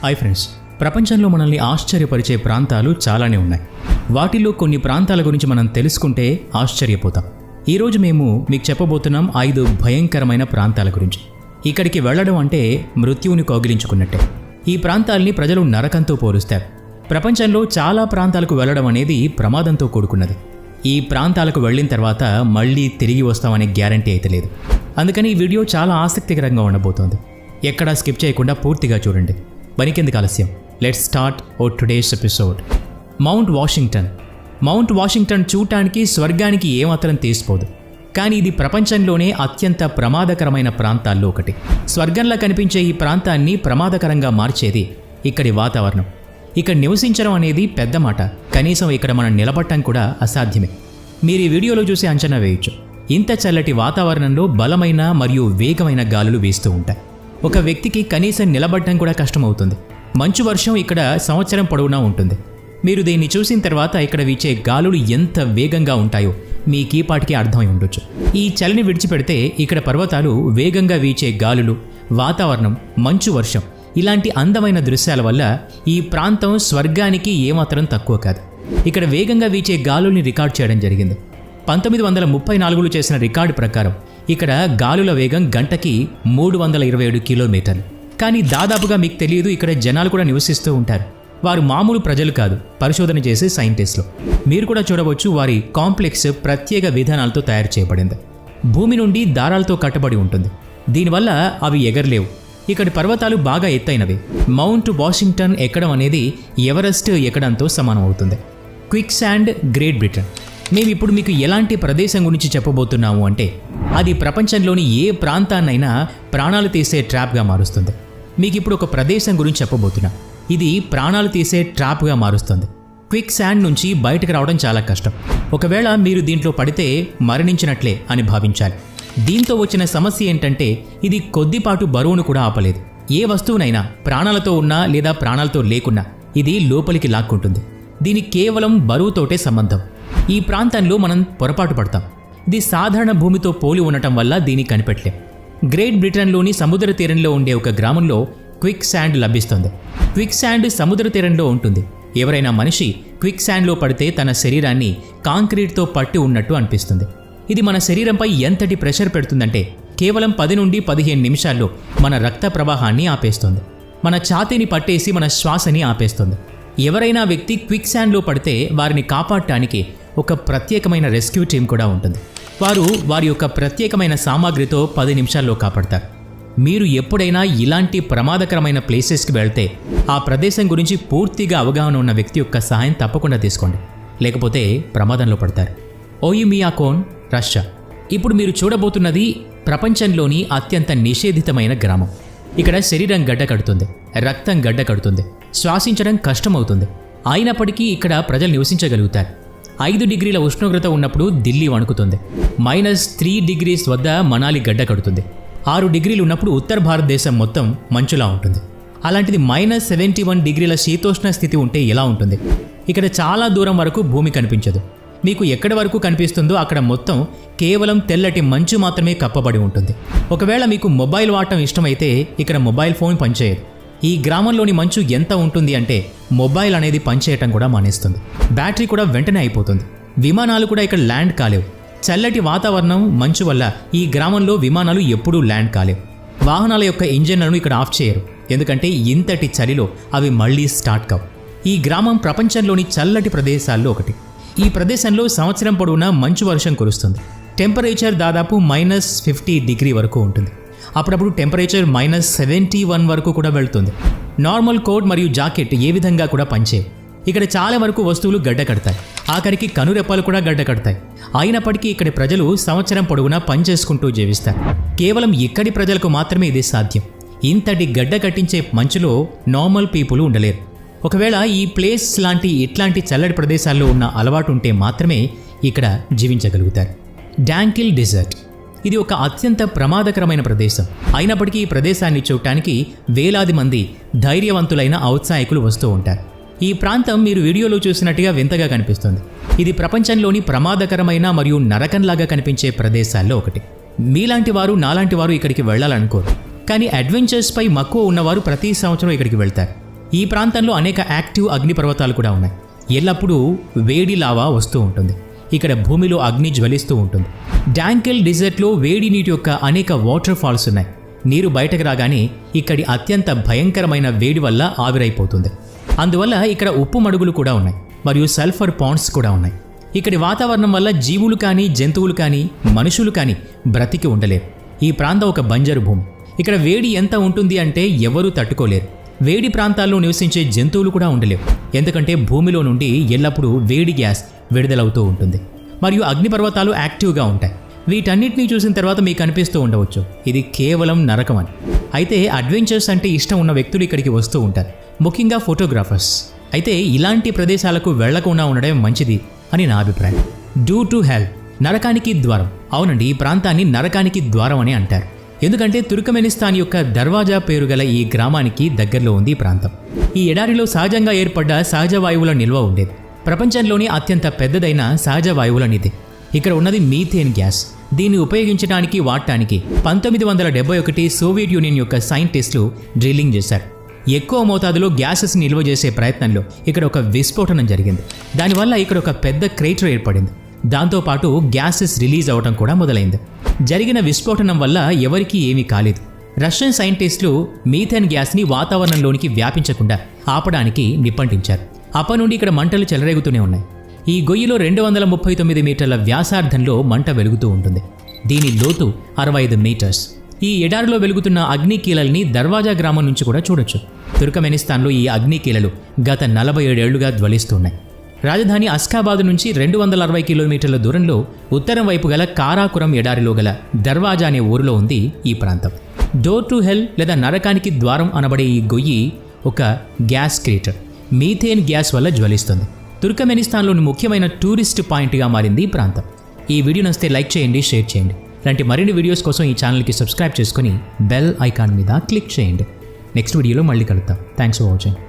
Hi friends, ప్రపంచంలో మనల్ని ఆశ్చర్యపరిచే ప్రాంతాలు చాలానే ఉన్నాయి. వాటిలో కొన్ని ప్రాంతాల గురించి మనం తెలుసుకుంటే ఆశ్చర్యపోతాం. ఈరోజు మేము మీకు చెప్పబోతున్నాం 5 భయంకరమైన ప్రాంతాల గురించి. ఇక్కడికి వెళ్ళడం అంటే మృత్యువుని కౌగిలించుకున్నట్టే. ఈ ప్రాంతాల్ని ప్రజలు నరకంతో పోలుస్తారు. ప్రపంచంలో చాలా ప్రాంతాలకు వెళ్ళడం అనేది ప్రమాదంతో కూడుకున్నది. ఈ ప్రాంతాలకు వెళ్ళిన తర్వాత మళ్ళీ తిరిగి వస్తామనే గ్యారంటీ అయితే లేదు. అందుకని ఈ వీడియో చాలా ఆసక్తికరంగా ఉండబోతోంది. ఎక్కడా స్కిప్ చేయకుండా పూర్తిగా చూడండి. బనికెందుకు ఆలస్యం, let's start our today's episode. Mount Washington చూడటానికి స్వర్గానికి ఏమాత్రం తీసిపోదు. కానీ ఇది ప్రపంచంలోనే అత్యంత ప్రమాదకరమైన ప్రాంతాల్లో ఒకటి. స్వర్గంలా కనిపించే ఈ ప్రాంతాన్ని ప్రమాదకరంగా మార్చేది ఇక్కడి వాతావరణం. ఇక్కడ నివసించడం అనేది పెద్ద మాట, కనీసం ఇక్కడ మనం నిలబడటం కూడా అసాధ్యమే. మీరు ఈ వీడియోలో చూసి అంచనా వేయొచ్చు. ఇంత చల్లటి వాతావరణంలో బలమైన మరియు వేగమైన గాలులు వీస్తూ ఉంటాయి. ఒక వ్యక్తికి కనీసం నిలబడటం కూడా కష్టమవుతుంది. మంచు వర్షం ఇక్కడ సంవత్సరం పొడవునా ఉంటుంది. మీరు దీన్ని చూసిన తర్వాత ఇక్కడ వీచే గాలులు ఎంత వేగంగా ఉంటాయో మీకు ఈ పాటికి అర్థమై ఉండొచ్చు. ఈ చలిని విడిచిపెడితే ఇక్కడ పర్వతాలు, వేగంగా వీచే గాలులు, వాతావరణం, మంచు వర్షం ఇలాంటి అందమైన దృశ్యాల వల్ల ఈ ప్రాంతం స్వర్గానికి ఏమాత్రం తక్కువ కాదు. ఇక్కడ వేగంగా వీచే గాలుల్ని రికార్డ్ చేయడం జరిగింది. 1934లో చేసిన రికార్డు ప్రకారం ఇక్కడ గాలుల వేగం గంటకి 327 కిలోమీటర్లు. కానీ దాదాపుగా మీకు తెలియదు, ఇక్కడ జనాలు కూడా నివసిస్తూ ఉంటారు. వారు మామూలు ప్రజలు కాదు, పరిశోధన చేసే సైంటిస్టులు. మీరు కూడా చూడవచ్చు, వారి కాంప్లెక్స్ ప్రత్యేక విధానాలతో తయారు చేయబడింది. భూమి నుండి దారాలతో కట్టబడి ఉంటుంది. దీనివల్ల అవి ఎగరలేవు. ఇక్కడి పర్వతాలు బాగా ఎత్తైనవి. మౌంట్ వాషింగ్టన్ ఎక్కడం అనేది ఎవరెస్ట్ ఎక్కడంతో సమానం అవుతుంది. Quick sand, great Britain. మేము ఇప్పుడు మీకు ఎలాంటి ప్రదేశం గురించి చెప్పబోతున్నాము అంటే అది ప్రపంచంలోని ఏ ప్రాంతాన్నైనా ప్రాణాలు తీసే ట్రాప్గా మారుస్తుంది. మీకు ఇప్పుడు ఒక ప్రదేశం గురించి చెప్పబోతున్నా. ఇది ప్రాణాలు తీసే ట్రాప్గా మారుస్తుంది. క్విక్ శాండ్ నుంచి బయటకు రావడం చాలా కష్టం. ఒకవేళ మీరు దీంట్లో పడితే మరణించినట్లే అని భావించాలి. దీంతో వచ్చిన సమస్య ఏంటంటే ఇది కొద్దిపాటు బరువును కూడా ఆపలేదు. ఏ వస్తువునైనా ప్రాణాలతో ఉన్నా లేదా ప్రాణాలతో లేకున్నా ఇది లోపలికి లాక్కుంటుంది. దీనికి కేవలం బరువుతోటే సంబంధం. ఈ ప్రాంతంలో మనం పొరపాటు పడతాం. ఇది సాధారణ భూమితో పోలి ఉండటం వల్ల దీన్ని కనిపెట్టలేం. గ్రేట్ బ్రిటన్లోని సముద్ర తీరంలో ఉండే ఒక గ్రామంలో క్విక్ శాండ్ లభిస్తుంది. క్విక్ శాండ్ సముద్ర తీరంలో ఉంటుంది. ఎవరైనా మనిషి క్విక్ శాండ్లో పడితే తన శరీరాన్ని కాంక్రీట్తో పట్టి ఉన్నట్టు అనిపిస్తుంది. ఇది మన శరీరంపై ఎంతటి ప్రెషర్ పెడుతుందంటే కేవలం 10 నుండి 15 నిమిషాల్లో మన రక్త ప్రవాహాన్ని ఆపేస్తుంది. మన ఛాతీని పట్టేసి మన శ్వాసని ఆపేస్తుంది. ఎవరైనా వ్యక్తి క్విక్ శాండ్లో పడితే వారిని కాపాడటానికి ఒక ప్రత్యేకమైన రెస్క్యూ టీం కూడా ఉంటుంది. వారు వారి యొక్క ప్రత్యేకమైన సామాగ్రితో 10 నిమిషాల్లో కాపాడతారు. మీరు ఎప్పుడైనా ఇలాంటి ప్రమాదకరమైన ప్లేసెస్కి వెళ్తే ఆ ప్రదేశం గురించి పూర్తిగా అవగాహన ఉన్న వ్యక్తి యొక్క సహాయం తప్పకుండా తీసుకోండి, లేకపోతే ప్రమాదంలో పడతారు. ఓయిమియాకోన్, రష్యా. ఇప్పుడు మీరు చూడబోతున్నది ప్రపంచంలోని అత్యంత నిషేధితమైన గ్రామం. ఇక్కడ శరీరం గడ్డ కడుతుంది, రక్తం గడ్డ కడుతుంది, శ్వాసించడం కష్టమవుతుంది. అయినప్పటికీ ఇక్కడ ప్రజలు నివసించగలుగుతారు. 5 డిగ్రీల ఉష్ణోగ్రత ఉన్నప్పుడు దిల్లీ వణుకుతుంది. -3 డిగ్రీస్ వద్ద మనాలి గడ్డ కడుతుంది. 6 డిగ్రీలు ఉన్నప్పుడు ఉత్తర భారతదేశం మొత్తం మంచులా ఉంటుంది. అలాంటిది -71 డిగ్రీల శీతోష్ణ స్థితి ఉంటే ఎలా ఉంటుంది? ఇక్కడ చాలా దూరం వరకు భూమి కనిపించదు. మీకు ఎక్కడి వరకు కనిపిస్తుందో అక్కడ మొత్తం కేవలం తెల్లటి మంచు మాత్రమే కప్పబడి ఉంటుంది. ఒకవేళ మీకు మొబైల్ వాడటం ఇష్టమైతే ఇక్కడ మొబైల్ ఫోన్ పనిచేయదు. ఈ గ్రామంలోని మంచు ఎంత ఉంటుంది అంటే మొబైల్ అనేది పనిచేయటం కూడా మానేస్తుంది. బ్యాటరీ కూడా వెంటనే అయిపోతుంది. విమానాలు కూడా ఇక్కడ ల్యాండ్ కాలేవు. చల్లటి వాతావరణం, మంచు వల్ల ఈ గ్రామంలో విమానాలు ఎప్పుడూ ల్యాండ్ కాలేవు. వాహనాల యొక్క ఇంజన్లను ఇక్కడ ఆఫ్ చేయరు, ఎందుకంటే ఇంతటి చలిలో అవి మళ్లీ స్టార్ట్ కావు. ఈ గ్రామం ప్రపంచంలోని చల్లటి ప్రదేశాల్లో ఒకటి. ఈ ప్రదేశంలో సంవత్సరం పొడవునా మంచు వర్షం కురుస్తుంది. టెంపరేచర్ దాదాపు -50 డిగ్రీ వరకు ఉంటుంది. అప్పుడప్పుడు టెంపరేచర్ -71 వరకు కూడా వెళ్తుంది. నార్మల్ కోట్ మరియు జాకెట్ ఏ విధంగా కూడా పనిచేయవు. ఇక్కడ చాలా వరకు వస్తువులు గడ్డ కడతాయి. ఆఖరికి కనురెప్పలు కూడా గడ్డ కడతాయి. అయినప్పటికీ ఇక్కడి ప్రజలు సంవత్సరం పొడవునా పనిచేసుకుంటూ జీవిస్తారు. కేవలం ఇక్కడి ప్రజలకు మాత్రమే ఇది సాధ్యం. ఇంతటి గడ్డ కట్టించే మంచులో నార్మల్ పీపుల్ ఉండలేరు. ఒకవేళ ఈ ప్లేస్ ఇట్లాంటి చల్లటి ప్రదేశాల్లో ఉన్న అలవాటు ఉంటే మాత్రమే ఇక్కడ జీవించగలుగుతారు. డాంకిల్ డెజర్ట్. ఇది ఒక అత్యంత ప్రమాదకరమైన ప్రదేశం. అయినప్పటికీ ఈ ప్రదేశాన్ని చూడటానికి వేలాది మంది ధైర్యవంతులైన ఔత్సాహికులు వస్తూ ఉంటారు. ఈ ప్రాంతం మీరు వీడియోలో చూసినట్టుగా వింతగా కనిపిస్తుంది. ఇది ప్రపంచంలోని ప్రమాదకరమైన మరియు నరకంలాగా కనిపించే ప్రదేశాల్లో ఒకటి. మీలాంటి వారు, నాలాంటి వారు ఇక్కడికి వెళ్ళాలనుకోరు. కానీ అడ్వెంచర్స్పై మక్కువ ఉన్నవారు ప్రతి సంవత్సరం ఇక్కడికి వెళ్తారు. ఈ ప్రాంతంలో అనేక యాక్టివ్ అగ్నిపర్వతాలు కూడా ఉన్నాయి. ఎల్లప్పుడూ వేడి లావా వస్తూ ఉంటుంది. ఇక్కడ భూమిలో అగ్ని జ్వలిస్తూ ఉంటుంది. డాంకెల్ డిజర్ట్లో వేడి నీటి యొక్క అనేక వాటర్ ఫాల్స్ ఉన్నాయి. నీరు బయటకు రాగానే ఇక్కడి అత్యంత భయంకరమైన వేడి వల్ల ఆవిరైపోతుంది. అందువల్ల ఇక్కడ ఉప్పు మడుగులు కూడా ఉన్నాయి మరియు సల్ఫర్ పాండ్స్ కూడా ఉన్నాయి. ఇక్కడి వాతావరణం వల్ల జీవులు కానీ జంతువులు కానీ మనుషులు కానీ బ్రతికి ఉండలేరు. ఈ ప్రాంతం ఒక బంజరు భూమి. ఇక్కడ వేడి ఎంత ఉంటుంది అంటే ఎవరూ తట్టుకోలేరు. వేడి ప్రాంతాల్లో నివసించే జంతువులు కూడా ఉండలేవు. ఎందుకంటే భూమిలో నుండి ఎల్లప్పుడూ వేడి గ్యాస్ విడుదలవుతూ ఉంటుంది మరియు అగ్నిపర్వతాలు యాక్టివ్గా ఉంటాయి. వీటన్నిటినీ చూసిన తర్వాత మీకు అనిపిస్తూ ఉండవచ్చు ఇది కేవలం నరకం అని. అయితే అడ్వెంచర్స్ అంటే ఇష్టం ఉన్న వ్యక్తులు ఇక్కడికి వస్తూ ఉంటారు, ముఖ్యంగా ఫోటోగ్రాఫర్స్. అయితే ఇలాంటి ప్రదేశాలకు వెళ్లకుండా ఉండడం మంచిది అని నా అభిప్రాయం. డూ టు హెల్, నరకానికి ద్వారం. అవునండి, ఈ ప్రాంతాన్ని నరకానికి ద్వారం అని అంటారు. ఎందుకంటే తుర్కమెనిస్తాన్ యొక్క దర్వాజా పేరు గల ఈ గ్రామానికి దగ్గరలో ఉంది ఈ ప్రాంతం. ఈ ఎడారిలో సహజంగా ఏర్పడ్డ సహజ వాయువుల నిల్వ ఉండేది. ప్రపంచంలోని అత్యంత పెద్దదైన సహజ వాయువుల నిధి. ఇక్కడ ఉన్నది మీథేన్ గ్యాస్. దీన్ని ఉపయోగించడానికి వాడటానికి 1971 సోవియట్ యూనియన్ యొక్క సైంటిస్టులు డ్రిల్లింగ్ చేశారు. ఎక్కువ మోతాదులో గ్యాసెస్ నిల్వ చేసే ప్రయత్నంలో ఇక్కడ ఒక విస్ఫోటనం జరిగింది. దానివల్ల ఇక్కడ ఒక పెద్ద క్రేటర్ ఏర్పడింది. దాంతోపాటు గ్యాసెస్ రిలీజ్ అవ్వడం కూడా మొదలైంది. జరిగిన విస్ఫోటనం వల్ల ఎవరికీ ఏమీ కాలేదు. రష్యన్ సైంటిస్టులు మీథేన్ గ్యాస్ని వాతావరణంలోనికి వ్యాపించకుండా ఆపడానికి నిప్పంటించారు. అప్పటి నుండి ఇక్కడ మంటలు చెలరేగుతూనే ఉన్నాయి. ఈ గొయ్యిలో 239 మీటర్ల వ్యాసార్థంలో మంట వెలుగుతూ ఉంటుంది. దీని లోతు 65 మీటర్స్. ఈ ఎడారిలో వెలుగుతున్న అగ్నికీలల్ని దర్వాజా గ్రామం నుంచి కూడా చూడొచ్చు. తుర్కమెనిస్తాన్లో ఈ అగ్నికీలలు గత 47 ఏళ్లుగా జ్వలిస్తున్నాయి. రాజధాని అస్కాబాద్ నుంచి 260 కిలోమీటర్ల దూరంలో ఉత్తరం వైపు గల కారాకురం ఎడారిలో గల దర్వాజా అనే ఊరిలో ఉంది ఈ ప్రాంతం. డోర్ టు హెల్ లేదా నరకానికి ద్వారం అనబడే ఈ గొయ్యి ఒక గ్యాస్ క్రేటర్. మీథేన్ గ్యాస్ వల్ల జ్వలిస్తుంది. తుర్కమెనిస్తాన్లోని ముఖ్యమైన టూరిస్ట్ పాయింట్గా మారింది ఈ ప్రాంతం. ఈ వీడియో నచ్చితే లైక్ చేయండి, షేర్ చేయండి. ఇలాంటి మరిన్ని వీడియోస్ కోసం ఈ ఛానల్కి సబ్స్క్రైబ్ చేసుకొని బెల్ ఐకాన్ మీద క్లిక్ చేయండి. నెక్స్ట్ వీడియోలో మళ్ళీ కలుద్దాం. Thanks for watching.